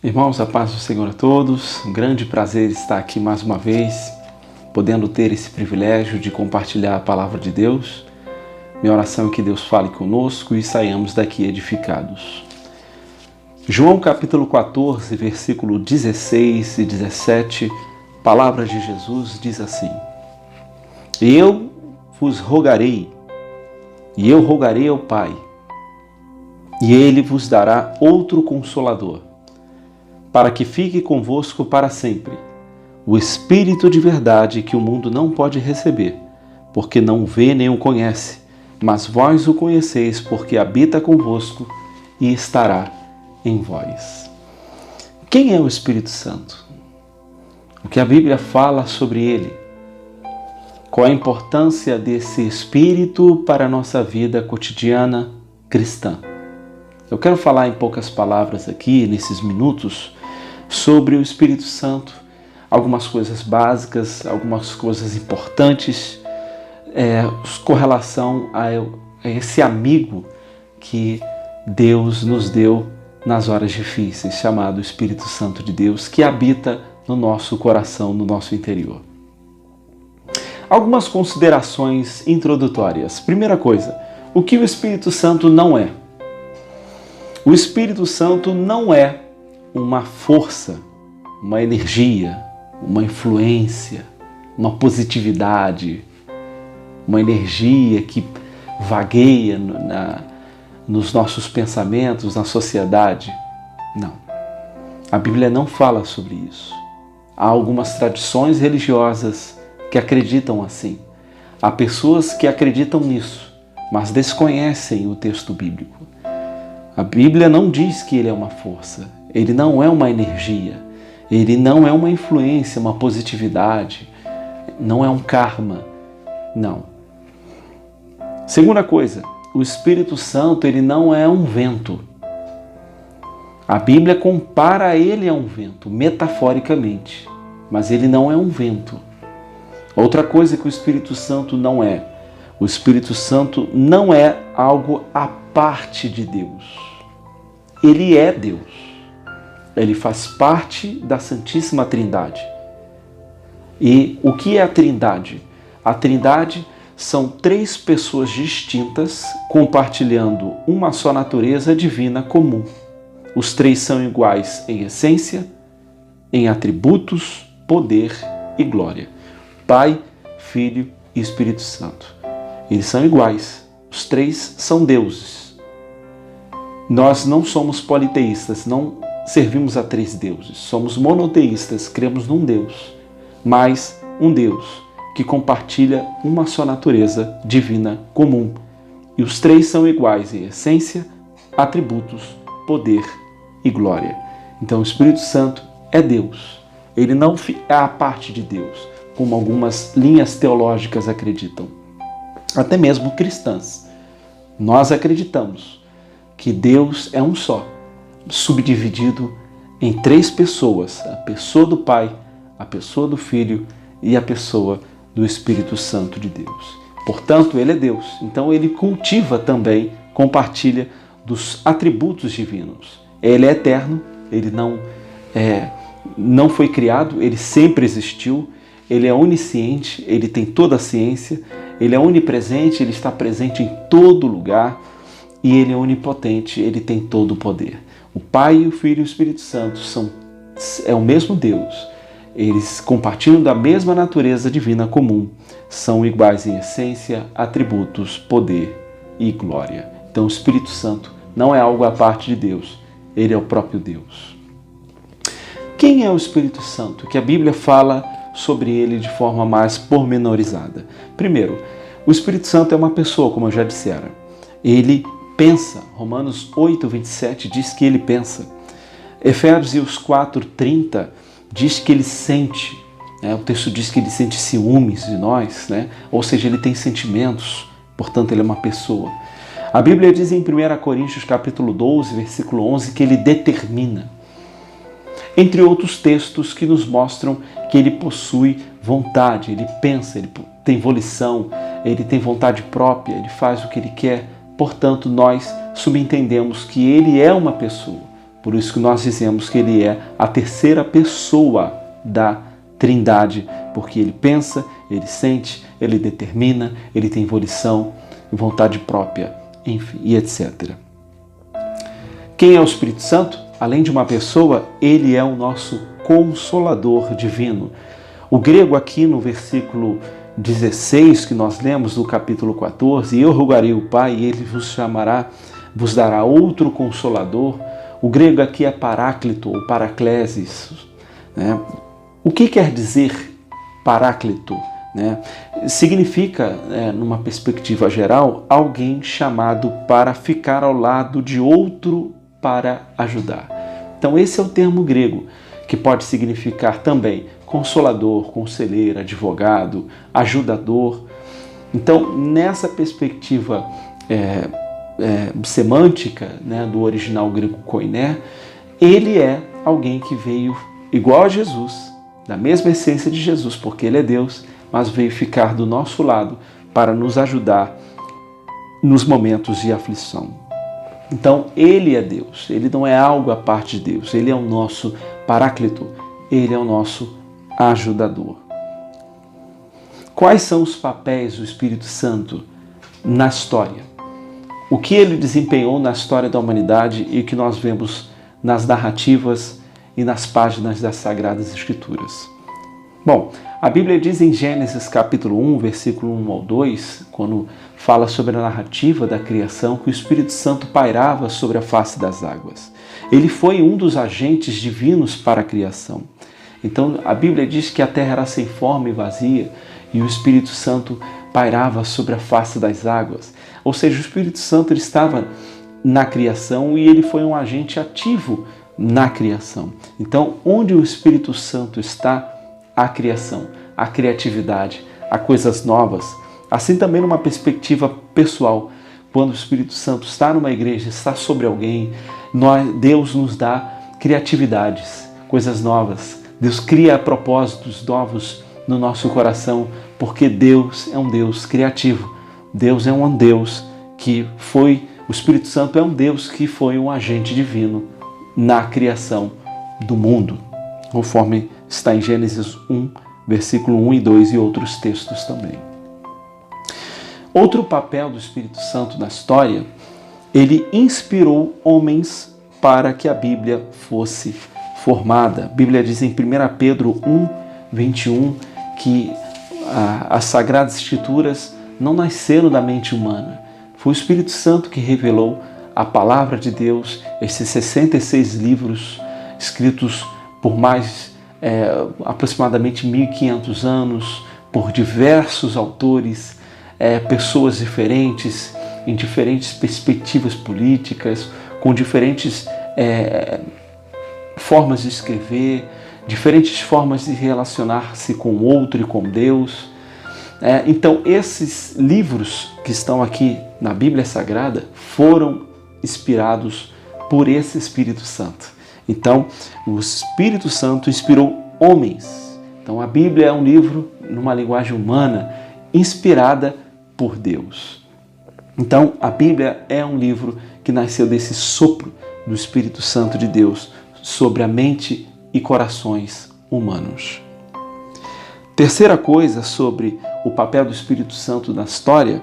Irmãos, a paz do Senhor a todos. Um grande prazer estar aqui mais uma vez, podendo ter esse privilégio de compartilhar a palavra de Deus. Minha oração é que Deus fale conosco e saiamos daqui edificados. João capítulo 14, versículo 16 e 17, palavra de Jesus diz assim: Eu vos rogarei, e eu rogarei ao Pai, e Ele vos dará outro Consolador, para que fique convosco para sempre, o Espírito de verdade que o mundo não pode receber, porque não o vê nem o conhece, mas vós o conheceis, porque habita convosco e estará em vós. Quem é o Espírito Santo? O que a Bíblia fala sobre ele? Qual a importância desse Espírito para a nossa vida cotidiana cristã? Eu quero falar em poucas palavras aqui, nesses minutos, sobre o Espírito Santo, algumas coisas básicas, algumas coisas importantes, com relação a esse amigo que Deus nos deu nas horas difíceis, chamado Espírito Santo de Deus, que habita no nosso coração, no nosso interior. Algumas considerações introdutórias. Primeira coisa, o que o Espírito Santo não é? O Espírito Santo não é uma força, uma energia, uma influência, uma positividade, uma energia que vagueia nos nossos pensamentos, na sociedade. Não. A Bíblia não fala sobre isso. Há algumas tradições religiosas que acreditam assim. Há pessoas que acreditam nisso, mas desconhecem o texto bíblico. A Bíblia não diz que ele é uma força, ele não é uma energia, ele não é uma influência, uma positividade, não é um karma, não. Segunda coisa, o Espírito Santo ele não é um vento. A Bíblia compara ele a um vento, metaforicamente, mas ele não é um vento. Outra coisa que o Espírito Santo não é, o Espírito Santo não é algo à parte de Deus. Ele é Deus. Ele faz parte da Santíssima Trindade. E o que é a Trindade? A Trindade são três pessoas distintas compartilhando uma só natureza divina comum. Os três são iguais em essência, em atributos, poder e glória. Pai, Filho e Espírito Santo. Eles são iguais. Os três são deuses. Nós não somos politeístas, não servimos a três deuses. Somos monoteístas, cremos num Deus, mas um Deus que compartilha uma só natureza divina comum. E os três são iguais em essência, atributos, poder e glória. Então o Espírito Santo é Deus. Ele não é a parte de Deus, como algumas linhas teológicas acreditam. Até mesmo cristãs. Nós acreditamos que Deus é um só, subdividido em três pessoas, a pessoa do Pai, a pessoa do Filho e a pessoa do Espírito Santo de Deus. Portanto, ele é Deus, então ele cultiva também, compartilha dos atributos divinos. Ele é eterno, ele não foi criado, ele sempre existiu, ele é onisciente, ele tem toda a ciência, ele é onipresente, ele está presente em todo lugar, e ele é onipotente, ele tem todo o poder. O Pai, o Filho e o Espírito Santo é o mesmo Deus. Eles compartilham da mesma natureza divina comum. São iguais em essência, atributos, poder e glória. Então o Espírito Santo não é algo à parte de Deus. Ele é o próprio Deus. Quem é o Espírito Santo? Que a Bíblia fala sobre ele de forma mais pormenorizada. Primeiro, o Espírito Santo é uma pessoa, como eu já dissera. Ele pensa. Romanos 8, 27 diz que ele pensa. Efésios 4, 30 diz que ele sente. O texto diz que ele sente ciúmes de nós, ou seja, ele tem sentimentos, portanto ele é uma pessoa. A Bíblia diz em 1 Coríntios capítulo 12, versículo 11, que ele determina. Entre outros textos que nos mostram que ele possui vontade, ele pensa, ele tem volição, ele tem vontade própria, ele faz o que ele quer. Portanto, nós subentendemos que ele é uma pessoa. Por isso que nós dizemos que ele é a terceira pessoa da Trindade, porque ele pensa, ele sente, ele determina, ele tem volição, vontade própria, enfim, e etc. Quem é o Espírito Santo? Além de uma pessoa, ele é o nosso Consolador divino. O grego aqui no versículo 16 que nós lemos do capítulo 14, eu rogarei o Pai e ele vos dará outro Consolador. O grego aqui é paráclito ou paraclesis, né? O que quer dizer paráclito? Significa, numa perspectiva geral, alguém chamado para ficar ao lado de outro para ajudar. Então esse é o termo grego, que pode significar também consolador, conselheiro, advogado, ajudador. Então, nessa perspectiva semântica, do original grego koiné, ele é alguém que veio igual a Jesus, da mesma essência de Jesus, porque ele é Deus, mas veio ficar do nosso lado para nos ajudar nos momentos de aflição. Então, ele é Deus, ele não é algo à parte de Deus, ele é o nosso paráclito, ele é o nosso ajudador. Quais são os papéis do Espírito Santo na história? O que ele desempenhou na história da humanidade e que nós vemos nas narrativas e nas páginas das Sagradas Escrituras? Bom, a Bíblia diz em Gênesis capítulo 1, versículo 1 ao 2, quando fala sobre a narrativa da criação, que o Espírito Santo pairava sobre a face das águas. Ele foi um dos agentes divinos para a criação. Então, a Bíblia diz que a terra era sem forma e vazia e o Espírito Santo pairava sobre a face das águas. Ou seja, o Espírito Santo ele estava na criação e ele foi um agente ativo na criação. Então, onde o Espírito Santo está, a criação, a criatividade, a coisas novas. Assim também numa perspectiva pessoal, quando o Espírito Santo está numa igreja, está sobre alguém, Deus nos dá criatividades, coisas novas. Deus cria propósitos novos no nosso coração, porque Deus é um Deus criativo. Deus é um Deus o Espírito Santo é um Deus que foi um agente divino na criação do mundo, conforme está em Gênesis 1, versículo 1 e 2 e outros textos também. Outro papel do Espírito Santo na história, ele inspirou homens para que a Bíblia fosse formada. A Bíblia diz em 1 Pedro 1, 21, que as Sagradas Escrituras não nasceram da mente humana. Foi o Espírito Santo que revelou a palavra de Deus, esses 66 livros escritos por aproximadamente 1.500 anos, por diversos autores, pessoas diferentes, em diferentes perspectivas políticas, com diferentes formas de escrever, diferentes formas de relacionar-se com o outro e com Deus. Então, esses livros que estão aqui na Bíblia Sagrada foram inspirados por esse Espírito Santo. Então, o Espírito Santo inspirou homens. Então, a Bíblia é um livro, numa linguagem humana, inspirada por Deus. Então, a Bíblia é um livro que nasceu desse sopro do Espírito Santo de Deus sobre a mente e corações humanos. Terceira coisa sobre o papel do Espírito Santo na história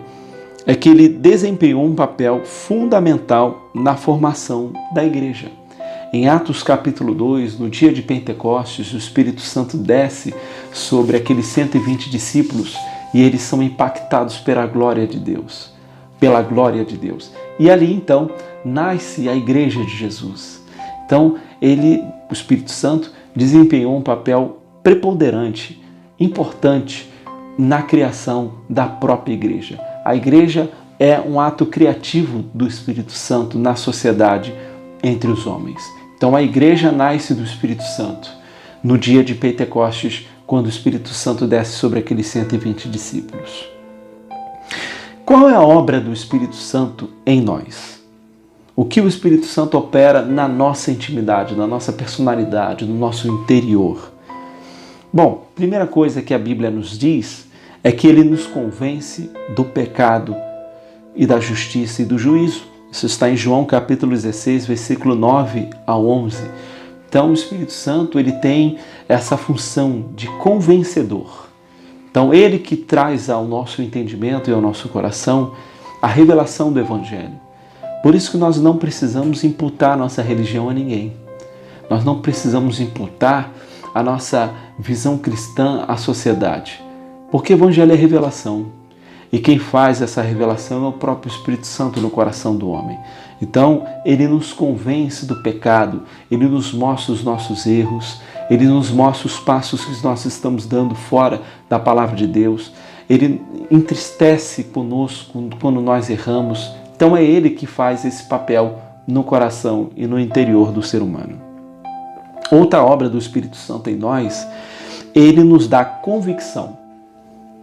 é que ele desempenhou um papel fundamental na formação da igreja. Em Atos capítulo 2, no dia de Pentecostes, o Espírito Santo desce sobre aqueles 120 discípulos e eles são impactados pela glória de Deus. E ali então nasce a igreja de Jesus. Então o Espírito Santo desempenhou um papel preponderante, importante na criação da própria igreja. A igreja é um ato criativo do Espírito Santo na sociedade entre os homens. Então a igreja nasce do Espírito Santo no dia de Pentecostes, quando o Espírito Santo desce sobre aqueles 120 discípulos. Qual é a obra do Espírito Santo em nós? O que o Espírito Santo opera na nossa intimidade, na nossa personalidade, no nosso interior? Bom, a primeira coisa que a Bíblia nos diz é que ele nos convence do pecado e da justiça e do juízo. Isso está em João capítulo 16, versículo 9 a 11. Então o Espírito Santo, ele tem essa função de convencedor. Então ele que traz ao nosso entendimento e ao nosso coração a revelação do Evangelho. Por isso que nós não precisamos imputar nossa religião a ninguém. Nós não precisamos imputar a nossa visão cristã à sociedade. Porque o Evangelho é revelação. E quem faz essa revelação é o próprio Espírito Santo no coração do homem. Então, ele nos convence do pecado, ele nos mostra os nossos erros, ele nos mostra os passos que nós estamos dando fora da palavra de Deus, ele entristece conosco quando nós erramos. Então, é ele que faz esse papel no coração e no interior do ser humano. Outra obra do Espírito Santo em nós, ele nos dá convicção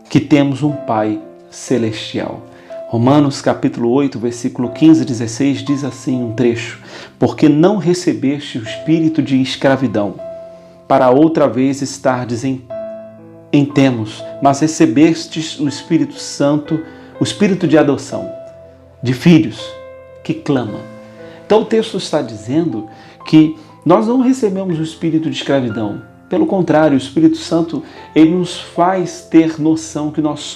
que temos um Pai celestial. Romanos capítulo 8, versículo 15 e 16 diz assim um trecho: porque não recebeste o espírito de escravidão, para outra vez estardes em temos, mas recebestes o Espírito Santo, o Espírito de adoção, de filhos, que clama. Então o texto está dizendo que nós não recebemos o espírito de escravidão. Pelo contrário, o Espírito Santo, ele nos faz ter noção que nós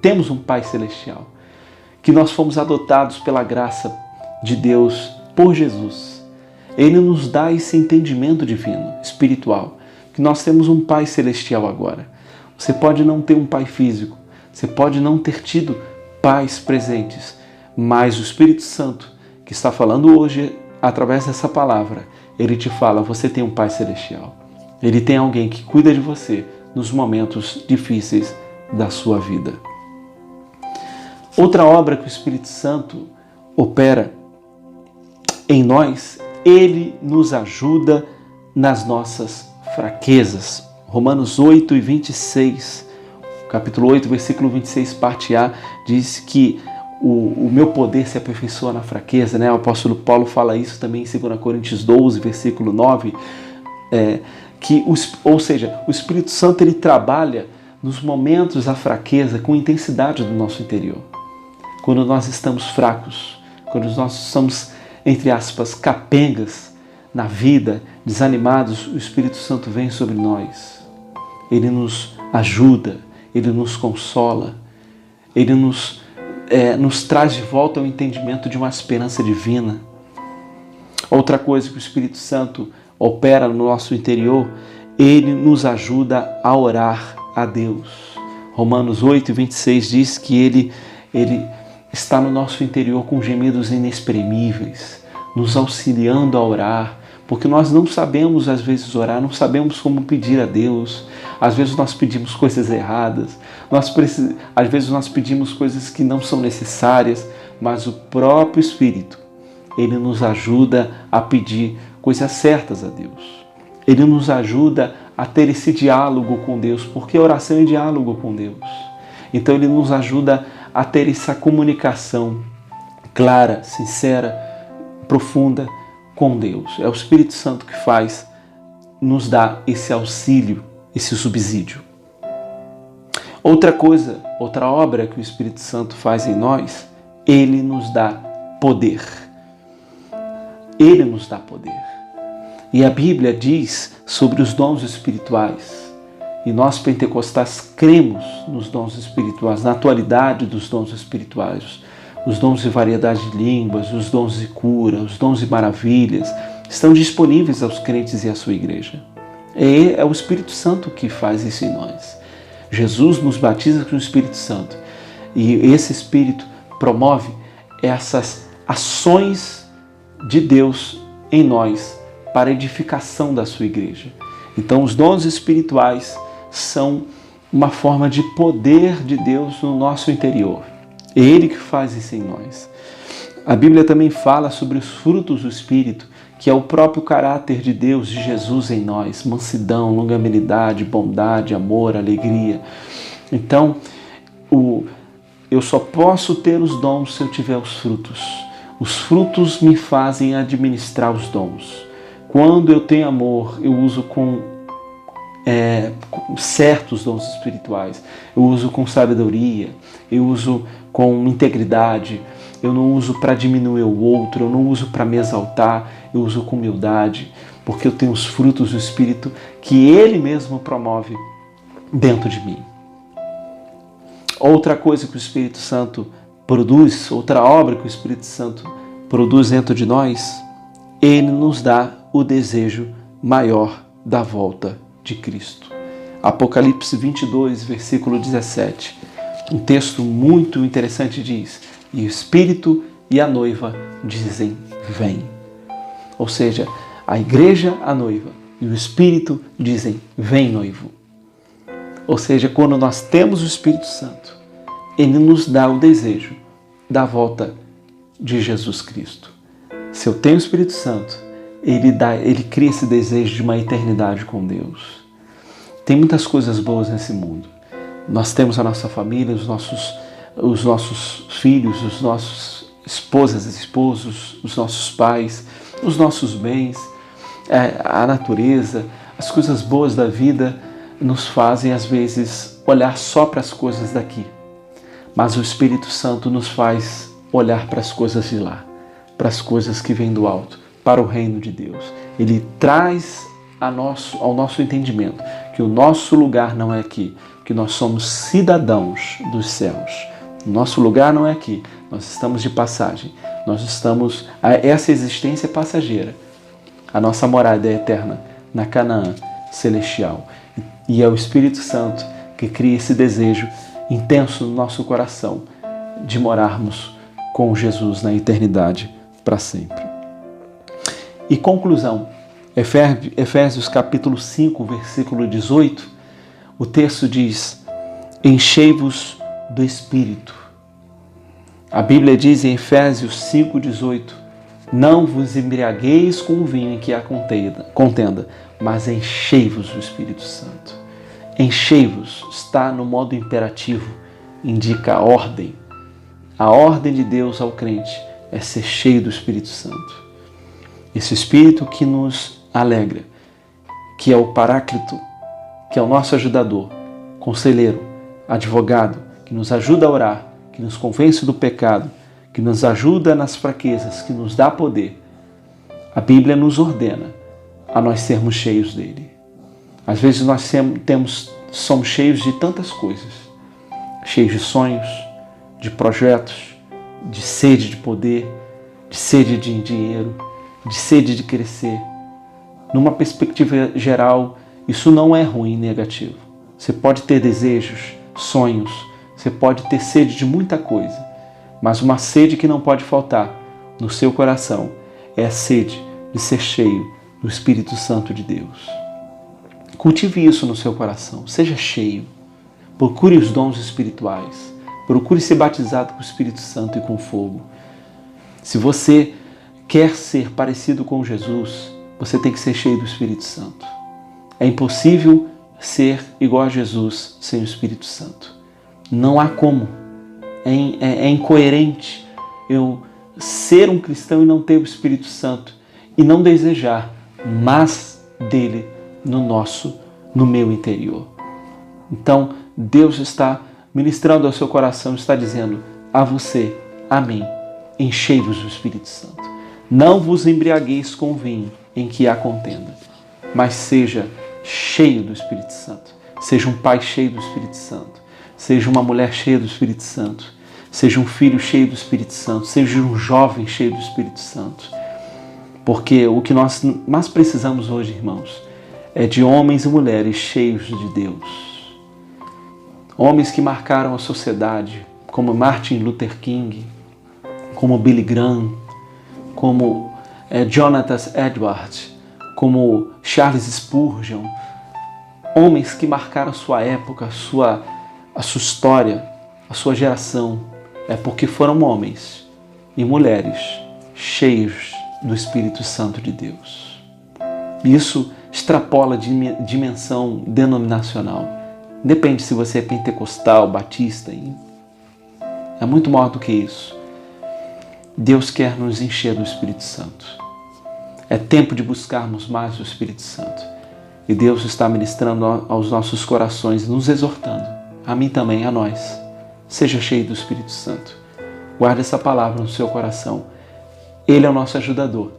temos um Pai celestial, que nós fomos adotados pela graça de Deus por Jesus. Ele nos dá esse entendimento divino, espiritual, que nós temos um Pai celestial agora. Você pode não ter um pai físico, você pode não ter tido pais presentes, mas o Espírito Santo, que está falando hoje através dessa palavra, ele te fala: você tem um Pai celestial. Ele tem alguém que cuida de você nos momentos difíceis da sua vida. Outra obra que o Espírito Santo opera em nós, ele nos ajuda nas nossas fraquezas. Romanos 8 e 26, capítulo 8, versículo 26, parte A, diz que o meu poder se aperfeiçoa na fraqueza, né? O apóstolo Paulo fala isso também em 2 Coríntios 12, versículo 9, ou seja, o Espírito Santo, ele trabalha nos momentos da fraqueza com intensidade do nosso interior. Quando nós estamos fracos, quando nós somos, entre aspas, capengas na vida, desanimados, o Espírito Santo vem sobre nós. Ele nos ajuda, ele nos consola, ele nos traz de volta ao entendimento de uma esperança divina. Outra coisa que o Espírito Santo opera no nosso interior, ele nos ajuda a orar a Deus. Romanos 8, 26 diz que ele está no nosso interior com gemidos inexprimíveis, nos auxiliando a orar, porque nós não sabemos às vezes orar, não sabemos como pedir a Deus. Às vezes nós pedimos coisas erradas, às vezes nós pedimos coisas que não são necessárias, mas o próprio Espírito, ele nos ajuda a pedir coisas certas a Deus. Ele nos ajuda a ter esse diálogo com Deus, porque oração é diálogo com Deus. Então ele nos ajuda a ter essa comunicação clara, sincera, profunda com Deus. É o Espírito Santo que nos dá esse auxílio, esse subsídio. Outra obra que o Espírito Santo faz em nós, ele nos dá poder. Ele nos dá poder. E a Bíblia diz sobre os dons espirituais. E nós pentecostais cremos nos dons espirituais, na atualidade dos dons espirituais. Os dons de variedade de línguas, os dons de cura, os dons de maravilhas, estão disponíveis aos crentes e à sua igreja. É o Espírito Santo que faz isso em nós. Jesus nos batiza com o Espírito Santo. E esse Espírito promove essas ações de Deus em nós para a edificação da sua igreja. Então, os dons espirituais são uma forma de poder de Deus no nosso interior. É Ele que faz isso em nós. A Bíblia também fala sobre os frutos do Espírito, que é o próprio caráter de Deus, de Jesus em nós: mansidão, longanimidade, bondade, amor, alegria. Então, eu só posso ter os dons se eu tiver os frutos. Os frutos me fazem administrar os dons. Quando eu tenho amor, eu uso com certos dons espirituais. Eu uso com sabedoria, eu uso com integridade, eu não uso para diminuir o outro, eu não uso para me exaltar, eu uso com humildade, porque eu tenho os frutos do Espírito que Ele mesmo promove dentro de mim. Outra coisa que o Espírito Santo produz, outra obra que o Espírito Santo produz dentro de nós, Ele nos dá o desejo maior da volta de Cristo. Apocalipse 22, versículo 17. Um texto muito interessante diz: e o Espírito e a noiva dizem, vem. Ou seja, a igreja, a noiva, e o Espírito dizem, vem, noivo. Ou seja, quando nós temos o Espírito Santo, Ele nos dá o desejo da volta de Jesus Cristo. Se eu tenho o Espírito Santo, Ele cria esse desejo de uma eternidade com Deus. Tem muitas coisas boas nesse mundo. Nós temos a nossa família, os nossos filhos, os nossos esposas e esposos, os nossos pais, os nossos bens, a natureza, as coisas boas da vida nos fazem, às vezes, olhar só para as coisas daqui. Mas o Espírito Santo nos faz olhar para as coisas de lá, para as coisas que vêm do alto, para o reino de Deus. Ele traz ao nosso entendimento que o nosso lugar não é aqui, que nós somos cidadãos dos céus. O nosso lugar não é aqui, nós estamos de passagem, essa existência é passageira. A nossa morada é eterna na Canaã celestial. E é o Espírito Santo que cria esse desejo intenso no nosso coração de morarmos com Jesus na eternidade para sempre. E conclusão, Efésios capítulo 5, versículo 18, o texto diz, enchei-vos do Espírito. A Bíblia diz em Efésios 5, 18, não vos embriagueis com o vinho em que há contenda, mas enchei-vos do Espírito Santo. Enchei-vos está no modo imperativo, indica a ordem. A ordem de Deus ao crente é ser cheio do Espírito Santo. Esse Espírito que nos alegra, que é o Paráclito, que é o nosso ajudador, conselheiro, advogado, que nos ajuda a orar, que nos convence do pecado, que nos ajuda nas fraquezas, que nos dá poder. A Bíblia nos ordena a nós sermos cheios dele. Às vezes nós somos cheios de tantas coisas, cheios de sonhos, de projetos, de sede de poder, de sede de dinheiro, de sede de crescer. Numa perspectiva geral, isso não é ruim, negativo. Você pode ter desejos, sonhos, você pode ter sede de muita coisa, mas uma sede que não pode faltar no seu coração é a sede de ser cheio do Espírito Santo de Deus. Cultive isso no seu coração, seja cheio, procure os dons espirituais, procure ser batizado com o Espírito Santo e com fogo. Se você quer ser parecido com Jesus, você tem que ser cheio do Espírito Santo. É impossível ser igual a Jesus sem o Espírito Santo. Não há como. É incoerente eu ser um cristão e não ter o Espírito Santo e não desejar mais dele no meu interior. Então, Deus está ministrando ao seu coração, está dizendo a você, a mim, enchei-vos do Espírito Santo. Não vos embriagueis com vinho em que há contenda, mas seja cheio do Espírito Santo. Seja um pai cheio do Espírito Santo. Seja uma mulher cheia do Espírito Santo. Seja um filho cheio do Espírito Santo. Seja um jovem cheio do Espírito Santo. Porque o que nós mais precisamos hoje, irmãos, é de homens e mulheres cheios de Deus. Homens que marcaram a sociedade, como Martin Luther King, como Billy Graham, como Jonathan Edwards, como Charles Spurgeon. Homens que marcaram a sua época, a sua história, a sua geração. É porque foram homens e mulheres cheios do Espírito Santo de Deus. Isso extrapola de dimensão denominacional. Depende se você é pentecostal, batista. É muito maior do que isso. Deus quer nos encher do Espírito Santo. É tempo de buscarmos mais o Espírito Santo. E Deus está ministrando aos nossos corações, nos exortando, a mim também, a nós. Seja cheio do Espírito Santo. Guarde essa palavra no seu coração. Ele é o nosso ajudador.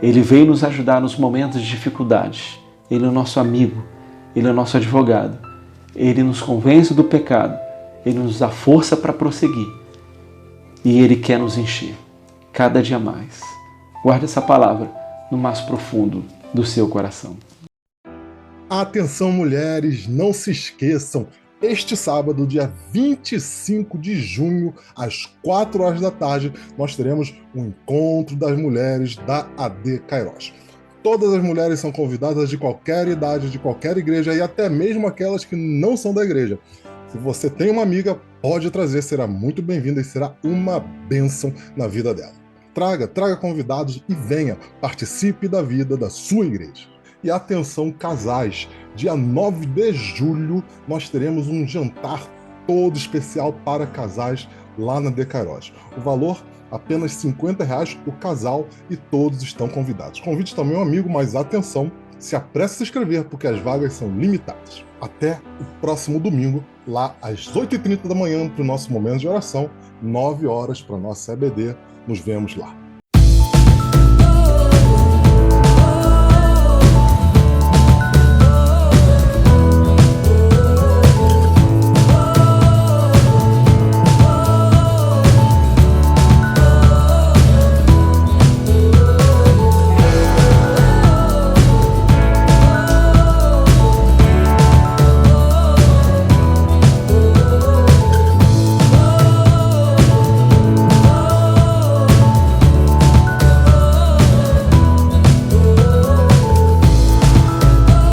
Ele veio nos ajudar nos momentos de dificuldade. Ele é o nosso amigo. Ele é o nosso advogado. Ele nos convence do pecado. Ele nos dá força para prosseguir. E Ele quer nos encher cada dia mais. Guarde essa palavra no mais profundo do seu coração. Atenção, mulheres, não se esqueçam, este sábado, dia 25 de junho, às 4 horas da tarde, nós teremos o Encontro das Mulheres da AD Kairos. Todas as mulheres são convidadas de qualquer idade, de qualquer igreja e até mesmo aquelas que não são da igreja. Se você tem uma amiga, pode trazer, será muito bem-vinda e será uma bênção na vida dela. Traga convidados e venha, participe da vida da sua igreja. E atenção, casais, dia 9 de julho nós teremos um jantar todo especial para casais lá na AD Kairos. O valor apenas R$50 o casal e todos estão convidados. Convide também um amigo, mas atenção, se apresse a se inscrever porque as vagas são limitadas. Até o próximo domingo, lá às 8h30 da manhã para o nosso momento de oração, 9 horas para a nossa EBD. Nos vemos lá.